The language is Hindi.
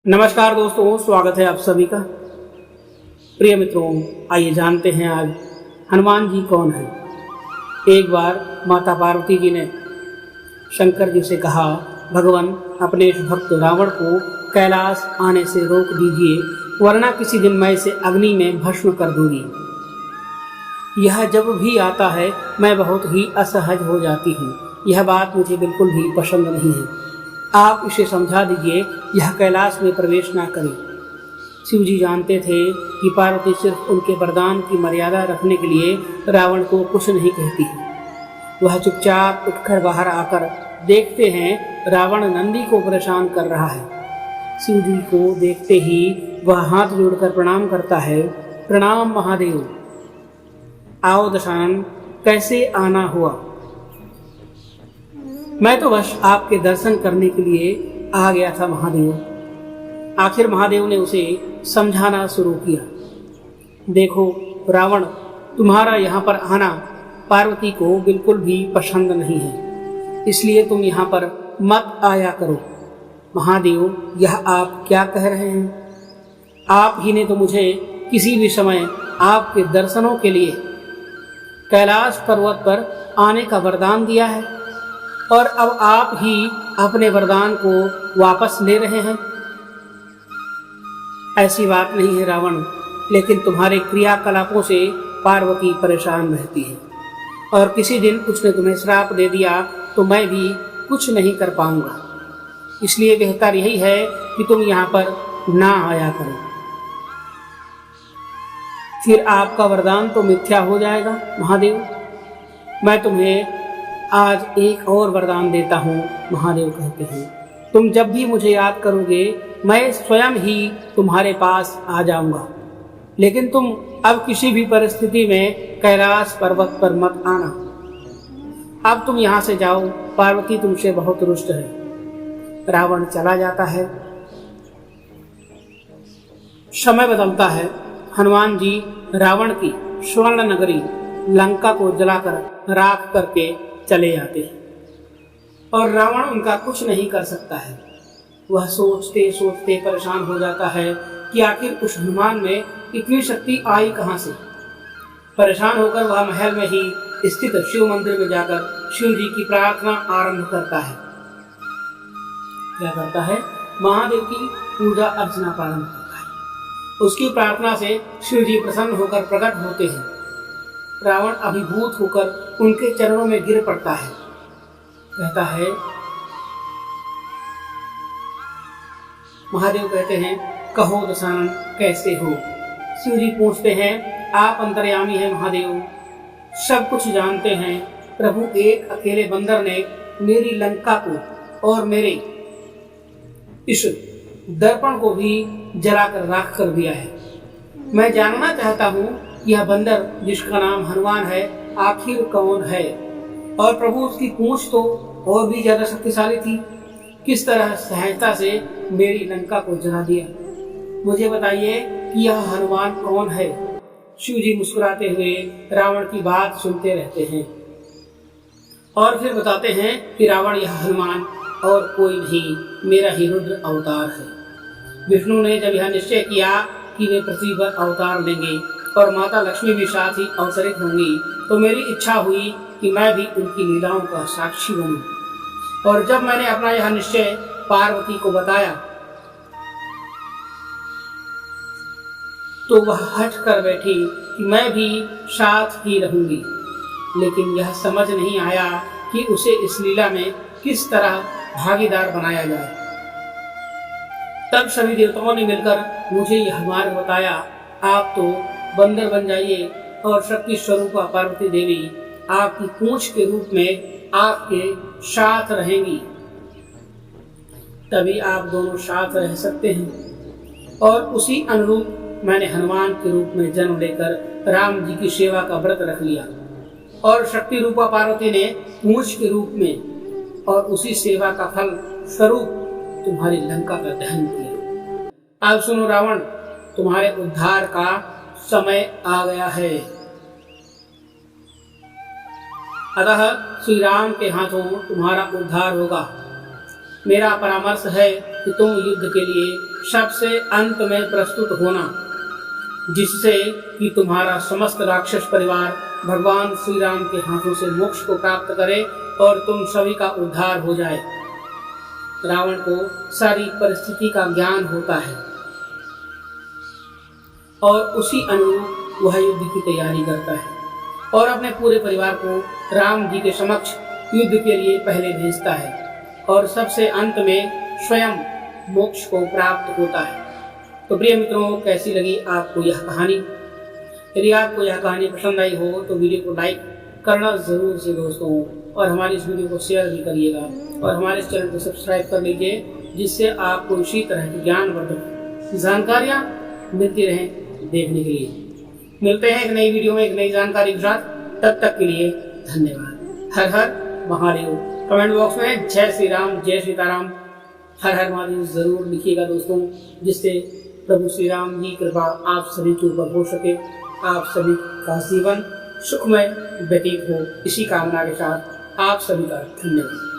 नमस्कार दोस्तों, स्वागत है आप सभी का। प्रिय मित्रों, आइए जानते हैं आज हनुमान जी कौन है। एक बार माता पार्वती जी ने शंकर जी से कहा, भगवान अपने इस भक्त रावण को कैलाश आने से रोक दीजिए, वरना किसी दिन मैं इसे अग्नि में भस्म कर दूंगी। यह जब भी आता है मैं बहुत ही असहज हो जाती हूँ। यह बात मुझे बिल्कुल भी पसंद नहीं है। आप इसे समझा दीजिए, यह कैलाश में प्रवेश ना करे। शिव जी जानते थे कि पार्वती सिर्फ उनके वरदान की मर्यादा रखने के लिए रावण को कुछ नहीं कहती है। वह चुपचाप उठकर बाहर आकर देखते हैं रावण नंदी को परेशान कर रहा है। शिव जी को देखते ही वह हाथ जोड़कर प्रणाम करता है। प्रणाम महादेव। आओ दशानन, कैसे आना हुआ? मैं तो बस आपके दर्शन करने के लिए आ गया था महादेव। आखिर महादेव ने उसे समझाना शुरू किया। देखो रावण, तुम्हारा यहाँ पर आना पार्वती को बिल्कुल भी पसंद नहीं है, इसलिए तुम यहाँ पर मत आया करो। महादेव, यह आप क्या कह रहे हैं? आप ही ने तो मुझे किसी भी समय आपके दर्शनों के लिए कैलाश पर्वत पर आने का वरदान दिया है, और अब आप ही अपने वरदान को वापस ले रहे हैं। ऐसी बात नहीं है रावण, लेकिन तुम्हारे क्रियाकलापों से पार्वती परेशान रहती है, और किसी दिन उसने तुम्हें श्राप दे दिया तो मैं भी कुछ नहीं कर पाऊंगा। इसलिए बेहतर यही है कि तुम यहाँ पर ना आया करो। फिर आपका वरदान तो मिथ्या हो जाएगा महादेव। मैं तुम्हें आज एक और वरदान देता हूँ। महादेव कहते हैं, तुम जब भी मुझे याद करोगे मैं स्वयं ही तुम्हारे पास आ जाऊंगा, लेकिन तुम अब किसी भी परिस्थिति में कैलाश पर्वत पर मत आना। अब तुम यहाँ से जाओ, पार्वती तुमसे बहुत रुष्ट है। रावण चला जाता है। समय बदलता है। हनुमान जी रावण की स्वर्ण नगरी लंका को जलाकर राख करके चले जाते हैं, और रावण उनका कुछ नहीं कर सकता है। वह सोचते सोचते परेशान हो जाता है कि आखिर उस हनुमान में इतनी शक्ति आई कहाँ से। परेशान होकर वह महल में ही स्थित शिव मंदिर में जाकर शिव जी की प्रार्थना आरंभ करता है। क्या करता है? महादेव की पूजा अर्चना प्रारंभ करता है। उसकी प्रार्थना से शिव जी प्रसन्न होकर प्रकट होते हैं। रावण अभिभूत होकर उनके चरणों में गिर पड़ता है। कहता है, महादेव कहते हैं, कहो दशानन कैसे हो? शिव जी पूछते हैं, आप अंतर्यामी हैं महादेव, सब कुछ जानते हैं। प्रभु, एक अकेले बंदर ने मेरी लंका को और मेरे इस दर्पण को भी जलाकर राख कर दिया है। मैं जानना चाहता हूँ यह बंदर जिसका नाम हनुमान है आखिर कौन है? और प्रभु, उसकी पूंछ तो और भी ज्यादा शक्तिशाली थी, किस तरह सहायता से मेरी लंका को जला दिया? मुझे बताइए कि यह हनुमान कौन है? शिव जी मुस्कुराते हुए रावण की बात सुनते रहते हैं, और फिर बताते हैं कि रावण, यह हनुमान और कोई नहीं, मेरा ही रुद्र अवतार है। विष्णु ने जब यह निश्चय किया कि वे पृथ्वी पर अवतार लेंगे और माता लक्ष्मी भी साथ ही अवतरित होंगी, तो मेरी इच्छा हुई कि मैं भी उनकी लीलाओं का साक्षी बनूं। और जब मैंने अपना यह निश्चय पार्वती को बताया तो वह हट कर बैठी कि मैं भी साथ ही रहूंगी। लेकिन यह समझ नहीं आया कि उसे इस लीला में किस तरह भागीदार बनाया जाए। तब सभी देवताओं ने मिलकर मुझे यह मार्ग बताया। आप तो बंदर बन जाइए, और शक्ति स्वरूपा पार्वती देवी आपकी पूंछ के रूप में आपके साथ रहेंगी। तभी आप दोनों साथ रह सकते हैं। और उसी अनुरूप मैंने हनुमान के रूप में जन्म लेकर राम जी की सेवा का व्रत रख लिया, और शक्ति रूपा पार्वती ने पूंछ के रूप में और उसी सेवा का फल स्वरूप तुम्हारी लंका का दहन किया। अब सुनो रावण, तुम्हारे उद्धार का समय आ गया है। अतः श्री राम के हाथों तुम्हारा उद्धार होगा। मेरा परामर्श है कि तुम युद्ध के लिए सबसे अंत में प्रस्तुत होना, जिससे कि तुम्हारा समस्त राक्षस परिवार भगवान श्री राम के हाथों से मोक्ष को प्राप्त करे और तुम सभी का उद्धार हो जाए। रावण को सारी परिस्थिति का ज्ञान होता है और उसी अनुरूप वह युद्ध की तैयारी करता है और अपने पूरे परिवार को राम जी के समक्ष युद्ध के लिए पहले भेजता है और सबसे अंत में स्वयं मोक्ष को प्राप्त होता है। तो प्रिय मित्रों, कैसी लगी आपको यह कहानी? यदि आपको यह कहानी पसंद आई हो तो वीडियो को लाइक करना जरूर से दोस्तों, और हमारी इस वीडियो को शेयर भी करिएगा और हमारे इस चैनल को सब्सक्राइब कर लीजिए, जिससे आपको इसी तरह की ज्ञानवर्धक जानकारियाँ मिलती रहें देखने के लिए। मिलते हैं एक नई वीडियो में एक नई जानकारी के साथ, तब तक के लिए धन्यवाद। हर हर महादेव। कमेंट बॉक्स में जय श्री राम, जय सीताराम, हर हर महादेव जरूर लिखिएगा दोस्तों, जिससे प्रभु श्री राम की कृपा आप सभी के ऊपर हो सके, आप सभी का जीवन सुखमय व्यतीत हो। इसी कामना के साथ आप सभी का धन्यवाद।